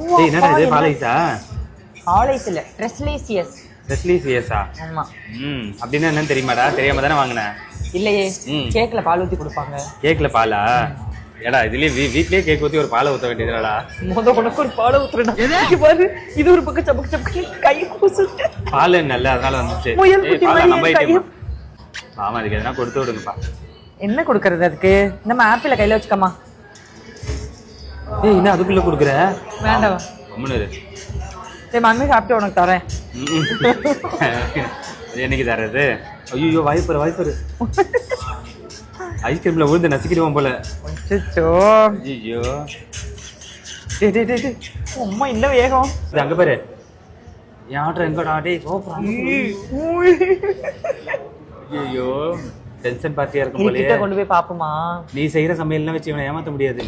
டேய் என்னடா இது பாலைஸா? பாலைஸ் இல்ல, ட்ரெஸ்லீசியஸ். ட்ரெஸ்லீசியஸா? ஆமா. அப்படின்னா என்னன்னு தெரியுமாடா? தெரியாம தானே வாங்கின? இல்லையே, கேக்ல பால் ஊத்தி கொடுப்பாங்க. கேக்ல பாலா? ஏடா இதுலயே வீட்லயே கேக் ஊத்தி ஒரு பாலை ஊத்த வேண்டியதுடா. உனக்கு ஒரு பாலை ஊத்துறேன் பாரு. இது ஒரு பக்கம் சபக்கு சபக்கு கை கூசுது. பால் நல்ல அதனால வந்துச்சு. பால் நம்ம ஐட்டம். ஆமா அதுக்கு எதனா கொடுத்து விடுங்கப்பா. என்ன கொடுக்கறது அதுக்கு? நம்ம ஆப்பிள கையில வச்சுக்கமா. ஏய் என்ன அதுக்குள்ள குடுக்குற? வேண்டாம். அம்மனரு. சரி மம்மி சாப்பிட்டு உனக்கு தரேன். என்னைக்கு தரது? ஐயோ வாய்ப்பு ஐஸ்கிரீம்ல விழுந்து நசுக்கிடுவோம் போல. அச்சச்சோ. ஐயோ. டேய் அம்மா என்ன வேகம். இது அங்க பாரு. என் ஆர்டர் எங்கடா? டேய் கோபுரா. ஐயோ டென்ஷன் பார்ட்டியா இருக்கும் போலயே. கிட்ட கொண்டு போய் பாப்போமா? நீ செய்யற சமையல்லாம் வச்சு இவனை ஏமாத்த முடியாது.